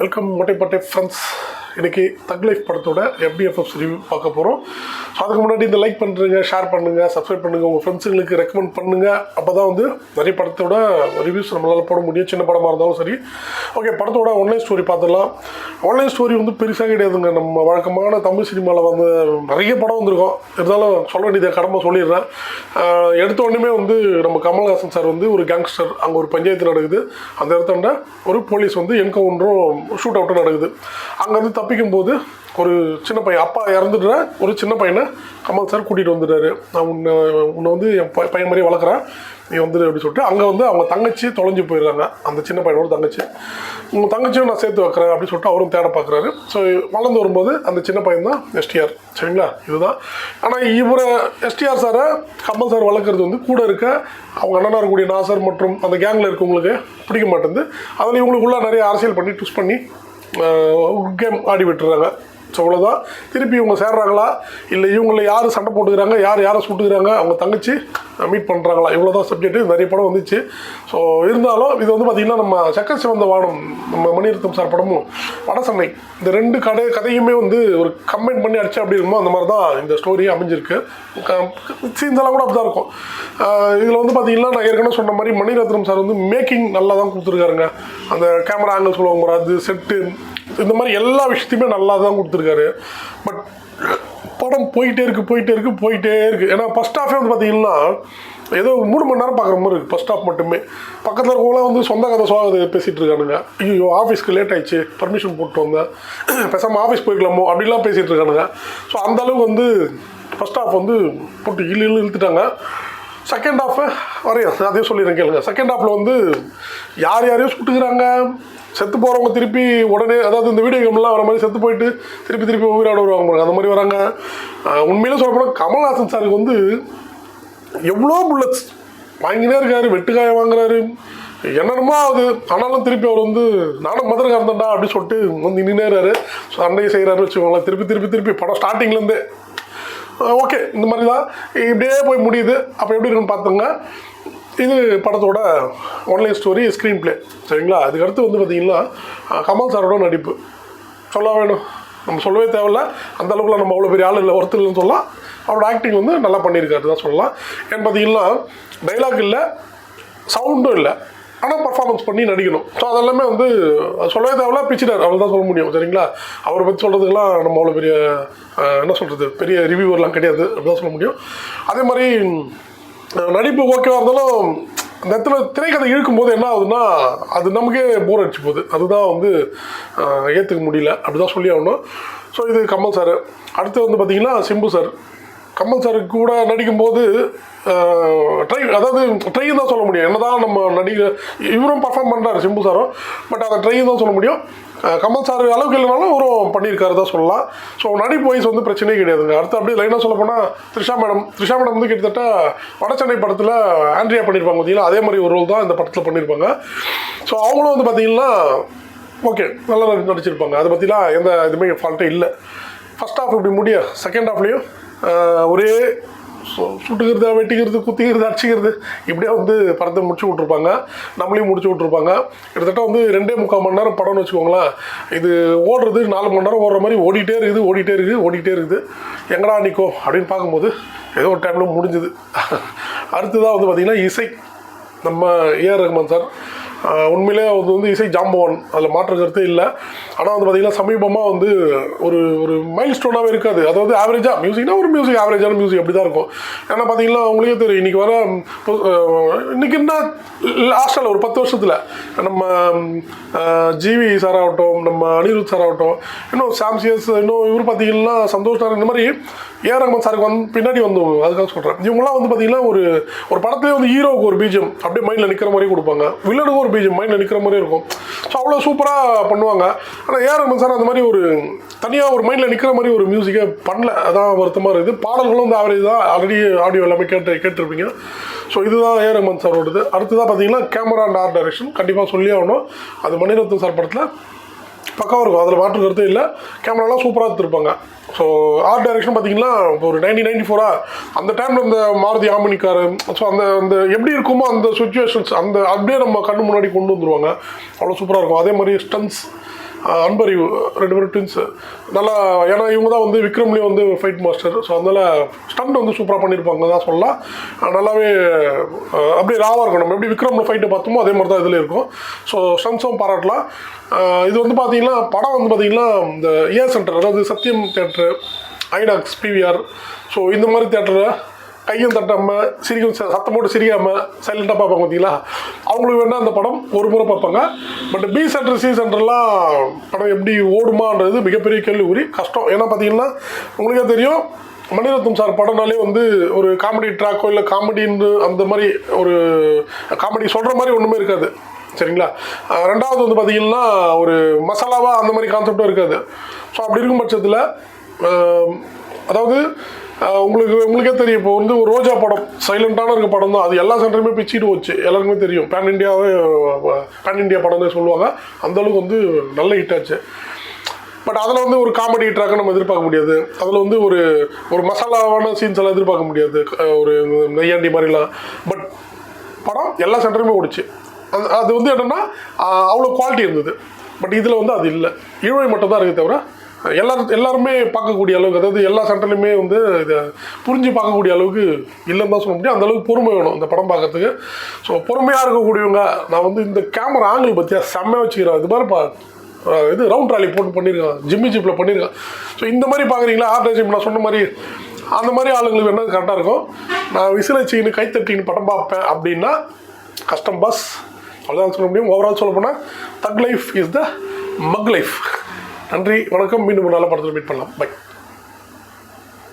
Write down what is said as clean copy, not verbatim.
Welcome மொட்டைப்பட்டை friends. இன்றைக்கி தக் life படத்தோட FDFF ரிவ்யூ பார்க்க போகிறோம். ஸோ அதுக்கு முன்னாடி இந்த லைக் பண்ணுறீங்க, ஷேர் பண்ணுங்கள், சப்ஸ்கிரைப் பண்ணுங்கள், உங்கள் ஃப்ரெண்ட்ஸுங்களுக்கு ரெக்கமெண்ட் பண்ணுங்கள். அப்போ தான் வந்து நிறைய படத்தோட ரிவ்யூஸ் நம்மளால் போட முடியும், சின்ன படமாக இருந்தாலும் சரி. ஓகே, படத்தோட ஒன்லைன் ஸ்டோரி பார்த்துடலாம். ஒன்லைன் ஸ்டோரி வந்து பெருசாக கிடையாதுங்க. நம்ம வழக்கமான தமிழ் சினிமாவில் வந்து நிறைய படம் வந்திருக்கும். இருந்தாலும் சொல்ல வேண்டியதை கடமை சொல்லிடுறேன். எடுத்த உடனே வந்து நம்ம கமல்ஹாசன் சார் வந்து ஒரு கேங்ஸ்டர், அங்கே ஒரு பஞ்சாயத்து நடக்குது. அந்த இடத்தாண்ட ஒரு போலீஸ் வந்து என்கவுண்டரும் ஷூட் அவுட்டும் நடக்குது. அங்கே வந்து தப்பிக்கும் போது ஒரு சின்ன பையன், அப்பா இறந்துடுற ஒரு சின்ன பையனை கமல் சார் கூட்டிகிட்டு வந்துடுறாரு. நான் உன்னை வந்து என் பையன் மாதிரியே வளர்க்குறேன், நீ வந்துடு அப்படின்னு சொல்லிட்டு. அங்கே வந்து அவங்க தங்கச்சி தொலைஞ்சு போயிடுறாங்க. அந்த சின்ன பையனோட தங்கச்சி, உங்கள் தங்கச்சியும் நான் சேர்த்து வைக்கிறேன் அப்படின்னு சொல்லிட்டு அவரும் தேட பார்க்குறாரு. ஸோ வளர்ந்து வரும்போது அந்த சின்ன பையன் தான் STR. சரிங்களா, இதுதான். ஆனால் இவரை STR சாரை கமல் சார் வளர்க்குறது வந்து கூட இருக்க அவங்க அண்ணனாக இருக்கக்கூடிய நாசர் மற்றும் அந்த கேங்கில் இருக்கவங்களுக்கு பிடிக்க மாட்டேங்குது. அதில் இவங்களுக்குள்ள நிறைய அரசியல் பண்ணி ட்விஸ்ட் பண்ணி கேம் ஆடி விட்டுறாங்க. ஸோ அவ்வளோதான். திருப்பி இவங்க சேர்றாங்களா, இல்லை இவங்கள யார் சண்டை போட்டுக்கிறாங்க, யாரை சுட்டுக்கிறாங்க, அவங்க தங்கச்சி மீட் பண்ணுறாங்களா, இவ்வளோ தான் சப்ஜெக்ட்டு. நிறைய படம் வந்துச்சு. ஸோ இருந்தாலும் இது வந்து பார்த்திங்கன்னா நம்ம சக்கர சிவந்த வானம், நம்ம மணிரத்னம் சார் படமும் வடசென்னை, இந்த ரெண்டு கதையுமே வந்து ஒரு கம்பைன் பண்ணி அடிச்சு அப்படி இருக்குமோ அந்த மாதிரி தான் இந்த ஸ்டோரி அமைஞ்சிருக்கு. சீன்ஸ் எல்லாம் கூட அப்படி தான் இருக்கும். இதில் வந்து பார்த்திங்கன்னா நான் ஏற்கனவே சொன்ன மாதிரி மணிரத்னம் சார் வந்து மேக்கிங் நல்லா தான் கொடுத்துருக்காருங்க. அந்த கேமரா ஆங்கிள் சொல்லுவாங்க, அது செட்டு, இந்த மாதிரி எல்லா விஷயத்தையுமே நல்லா தான் கொடுத்துருக்காரு. பட் படம் போயிட்டே இருக்குது. ஏன்னா ஃபஸ்ட் ஹாஃபே வந்து பார்த்தீங்கன்னா ஏதோ 3 மணி நேரம் பார்க்குற மாதிரி இருக்குது. ஃபஸ்ட் ஹாஃப் மட்டுமே. பக்கத்தில் இருக்கவங்களாம் வந்து சொந்த கதை சோகத்தை பேசிகிட்டு இருக்கானுங்க. ஐயோ ஆஃபீஸ்க்கு லேட் ஆயிடுச்சு, பர்மிஷன் போட்டு வந்தேன், பேசாமல் ஆஃபீஸ் போய்க்கலாமோ அப்படிலாம் பேசிகிட்டு இருக்கானுங்க. ஸோ அந்தளவுக்கு வந்து ஃபஸ்ட் ஹாஃப் வந்து போட்டு இழுத்துட்டாங்க. செகண்ட் ஹாஃபு வரையும் அதே சொல்லிடுறேன் கேளுங்க. செகண்ட் ஹாஃபில் வந்து யாரையும் சுட்டுக்கிறாங்க, செத்து போகிறவங்க திருப்பி உடனே, அதாவது இந்த வீடியோ கேம்லாம் வர மாதிரி செத்து போயிட்டு திருப்பி உயிரோட வருவாங்க, அந்த மாதிரி வராங்க. உண்மையிலே சொல்லப்போனால் கமல்ஹாசன் சாருக்கு வந்து எவ்வளோ புல்லட்ஸ் வாங்கினே இருக்காரு, வெட்டுக்காயம் வாங்குறாரு, என்னென்னமோ ஆகுது. ஆனாலும் திருப்பி அவர் வந்து நானும் மதுரக்காரன் தான்டா அப்படின்னு சொல்லிட்டு வந்து நின்றுறாரு, சண்டையை செய்கிறாருன்னு வச்சுக்கோங்களேன். திருப்பி படம் ஸ்டார்டிங்லேருந்தே ஓகே இந்த மாதிரி தான் இப்படியே போய் முடியுது. அப்போ எப்படி இருக்குன்னு பார்த்துங்க. இது படத்தோட ஒன்லைன் ஸ்டோரி, ஸ்க்ரீன் பிளே. சரிங்களா, அதுக்கடுத்து வந்து பார்த்திங்கன்னா கமல் சாரோட நடிப்பு சொல்ல வேணும், நம்ம சொல்லவே தேவையில்ல. அந்த அளவுக்குலாம் நம்ம அவ்வளோ பெரிய ஆள் இல்லை, ஒருத்தர் இல்லைன்னு சொல்லலாம். அவரோட ஆக்டிங் வந்து நல்லா பண்ணியிருக்காரு தான் சொல்லலாம். ஏன்னு பார்த்தீங்கன்னா டைலாக் இல்லை, சவுண்டும் இல்லை, ஆனால் பர்ஃபார்மன்ஸ் பண்ணி நடிக்கணும். ஸோ அதெல்லாமே வந்து சொல்லவே தேவையில்ல, பிச்சிட்டார், அவ்வளோ தான் சொல்ல முடியும். சரிங்களா, அவரை பற்றி சொல்கிறதுக்கெல்லாம் நம்ம அவ்வளோ பெரிய என்ன சொல்கிறது, பெரிய ரிவ்யூவர்லாம் கிடையாது, அப்படிதான் சொல்ல முடியும். அதே மாதிரி நடிப்பு ஓகேவாக இருந்தாலும் அந்த இடத்துல திரைக்கதை இழுக்கும்போது என்ன ஆகுதுன்னா அது நமக்கே போர் அடிச்சு போகுது. அதுதான் வந்து ஏற்றுக்க முடியல, அப்படி தான் சொல்லி ஆகணும். ஸோ இது கமல் சார். அடுத்து வந்து பார்த்திங்கன்னா சிம்பு சார். கமல் சார் கூட நடிக்கும்போது ட்ரைன்னு தான் சொல்ல முடியும். என்ன தான் நம்ம இவரும் பர்ஃபார்ம் பண்ணுறாரு சிம்பு சாரும், பட் அதை ட்ரைன்னு தான் சொல்ல முடியும். கமல் சார் அளவுக்கு இல்லைனாலும் அவரும் பண்ணியிருக்காரு தான் சொல்லலாம். ஸோ நடிப்பு வயசு வந்து பிரச்சனையே கிடையாதுங்க. அடுத்து அப்படியே லைனாக சொல்ல போனால் த்ரிஷா மேடம் வந்து கிட்டத்தட்ட வடசென்னை படத்தில் ஆண்ட்ரியா பண்ணியிருப்பாங்க பார்த்தீங்களா, அதே மாதிரி ஒரு ரோல் தான் இந்த படத்தில் பண்ணியிருப்பாங்க. ஸோ அவங்களும் வந்து பார்த்திங்கன்னா ஓகே நல்லா நடிச்சிருப்பாங்க. அதை பற்றிலாம் எந்த இதுவுமே ஃபால்ட்டே இல்லை. ஃபஸ்ட் ஹாஃப் இப்படி முடிய, செகண்ட் ஹாஃப்லேயும் ஒரே சுட்டுக்கிறது, வெட்டிக்கிறது, குத்திக்கிறது, அடிச்சிக்கிறது, இப்படியே வந்து படத்தை முடிச்சு விட்ருப்பாங்க, நம்மளையும் முடிச்சு விட்ருப்பாங்க. கிட்டத்தட்ட வந்து 2.25 மணி நேரம் படம்னு வச்சுக்கோங்களேன். இது ஓடுறது 4 மணி நேரம் ஓடுற மாதிரி ஓடிட்டே இருக்குது. எங்கடா நிற்கும் அப்படின்னு பார்க்கும்போது ஏதோ ஒரு டைமில் முடிஞ்சுது. அடுத்ததாக வந்து பார்த்திங்கன்னா இசை, நம்ம AR ரஹ்மான் சார் உண்மையிலே அது வந்து இசை ஜாம்பவான், அதில் மாற்று கருத்தே இல்லை. ஆனால் வந்து பார்த்திங்கன்னா சமீபமாக வந்து ஒரு மைல் ஸ்டோனாகவே இருக்காது. அதாவது ஆவரேஜாக மியூசிக்னா ஒரு மியூசிக், ஆவரேஜான மியூசிக் அப்படி தான் இருக்கும். ஏன்னா பார்த்திங்கன்னா உங்களுக்கே தெரியும், இன்றைக்கி என்ன லாஸ்ட்டில் ஒரு 10 வருஷத்தில் நம்ம ஜிவி சார் ஆகட்டும், நம்ம அனிருத் சார் ஆகட்டும், இன்னும் சாம்சியஸ், இன்னும் இவர் பார்த்திங்கன்னா சந்தோஷ் சார், இந்த மாதிரி AR ரஹ்மான் சாருக்கு பின்னாடி வந்தவங்க. அதுக்காக சொல்கிறேன், இவங்களாம் வந்து பார்த்திங்கன்னா ஒரு படத்துலேயே வந்து ஹீரோவுக்கு ஒரு பீஜம் அப்படியே மைண்டில் நிற்கிற மாதிரி கொடுப்பாங்க, வில்லனுக்கு ஒரு பீஜம் மைண்டில் நிற்கிற மாதிரி இருக்கும். ஸோ அவ்வளோ சூப்பராக பண்ணுவாங்க. ஆனால் AR ரஹ்மான் சார் அந்த மாதிரி ஒரு தனியாக ஒரு மைண்டில் நிற்கிற மாதிரி ஒரு மியூசிக்கை பண்ணல, அதான் வருத்தமாக இருக்குது. பாடல்களும் வந்து ஆவரேஜ் தான், ஆல்ரெடி ஆடியோ எல்லாமே கேட்டிருப்பீங்க. ஸோ இதுதான் AR ரஹ்மான் சாரோடது. அடுத்ததாக பார்த்தீங்கன்னா கேமரா அண்ட் ஆர்ட் டைரக்ஷன் கண்டிப்பாக சொல்லி ஆகணும். அது மணிரத்னம் சார் படத்தில் பக்காவாக இருக்கும், அதில் மாற்று கருத்தே இல்லை. கேமராலாம் சூப்பராக எடுத்துருப்பாங்க. ஸோ ஆர்ட் டைரக்ஷன் பார்த்தீங்கன்னா இப்போ ஒரு 1994 அந்த டைமில் இந்த மாருதி ஆமினி காரு, ஸோ அந்த அந்த எப்படி இருக்குமோ அந்த சுச்சுவேஷன்ஸ் அந்த அப்படியே நம்ம கண்ணு முன்னாடி கொண்டு வந்துருவாங்க. அவ்வளோ சூப்பராக இருக்கும். அதே மாதிரி ஸ்டன்ஸ் அன்பறிவு 2 பேரும் ட்வின்ஸு நல்லா, ஏன்னா இவங்க தான் வந்து விக்ரம்லேயும் வந்து ஃபைட் மாஸ்டர். ஸோ அதனால் ஸ்டண்ட் வந்து சூப்பராக பண்ணியிருப்பாங்க தான் சொல்லலாம். நல்லாவே அப்படியே ராவாக இருக்கும். நம்ம எப்படி விக்ரமில் ஃபைட்டை பார்த்தோமோ அதே மாதிரி தான் இதில் இருக்கும். ஸோ ஸ்டன்ஸும் பாராட்டலாம். இது வந்து பார்த்தீங்கன்னா படம் வந்து பார்த்தீங்கன்னா இந்த சென்டர், அதாவது சத்யம் தேட்டரு, ஐநாக்ஸ், பிவிஆர், ஸோ இந்த மாதிரி தேட்டரை கையும் தட்டாமல் சத்தம் போட்டு சிரிக்காமல் சைலண்டாக பார்ப்பாங்க பார்த்தீங்களா, அவங்களுக்கு வேணால் அந்த படம் ஒரு முறை பார்ப்பாங்க. பட் பி சென்டர் சி சென்டர்லாம் படம் எப்படி ஓடுமான்றது மிகப்பெரிய கேள்விக்குறி, கஷ்டம். ஏன்னா பார்த்தீங்கன்னா உங்களுக்கே தெரியும், மணிரத்னம் சார் படம்னாலே வந்து ஒரு காமெடி ட்ராக்கோ இல்லை காமெடின்னு அந்த மாதிரி ஒரு காமெடி சொல்கிற மாதிரி ஒன்றுமே இருக்காது, சரிங்களா. ரெண்டாவது வந்து பார்த்தீங்கன்னா ஒரு மசாலாவாக அந்த மாதிரி கான்செப்டும் இருக்காது. ஸோ அப்படி இருக்கும் பட்சத்தில் அதாவது உங்களுக்கே தெரியும், இப்போ வந்து ஒரு ரோஜா படம் சைலண்டான இருக்க படம் தான், அது எல்லா சென்டருமே பிச்சுட்டு போச்சு, எல்லாருக்குமே தெரியும். பேன் இண்டியா படம்னு சொல்லுவாங்க. அந்தளவுக்கு வந்து நல்ல ஹிட் ஆச்சு. பட் அதில் வந்து ஒரு காமெடி ட்ராக்கை நம்ம எதிர்பார்க்க முடியாது. அதில் வந்து ஒரு மசாலாவான சீன்ஸ் எல்லாம் எதிர்பார்க்க முடியாது, ஒரு நெய்யாண்டி மாதிரிலாம். பட் படம் எல்லா சென்டருமே ஓடிச்சு. அது வந்து என்னென்னா அவ்வளோ குவாலிட்டி இருந்தது. பட் இதில் வந்து அது இல்லை, இழுவை மட்டும் தான் இருக்குது தவிர எல்லாருமே பார்க்கக்கூடிய அளவுக்கு, அதாவது எல்லா சென்டர்லையுமே வந்து இதை புரிஞ்சு பார்க்கக்கூடிய அளவுக்கு இல்லைன்னு தான் சொல்ல முடியும். அந்தளவுக்கு பொறுமை வேணும் இந்த படம் பார்க்கறதுக்கு. ஸோ பொறுமையாக இருக்கக்கூடியவங்க, நான் வந்து இந்த கேமரா ஆங்கிள் பற்றியா செம்மையாக வச்சுக்கிறேன். இது மாதிரி இது ரவுண்ட் ட்ராலி போட்டு பண்ணியிருக்கேன், ஜிம்மி ஜிப்பில் பண்ணியிருக்கேன். ஸோ இந்த மாதிரி பார்க்குறீங்களா, ஆர்ட் டைரக்ஷன் நான் சொன்ன மாதிரி அந்த மாதிரி ஆளுங்களுக்கு வேணால் கரெக்டாக இருக்கும். நான் விசில் வச்சுக்கின்னு கைத்தட்டின்னு படம் பார்ப்பேன் அப்படின்னா கஷ்டம் பாஸ், அவ்வளோதான் சொல்ல முடியும். ஓவரால் சொல்ல போனால் தக் life is the mug life. நன்றி, வணக்கம். மீண்டும் நல்ல படத்தில் மீட் பண்ணலாம். பை.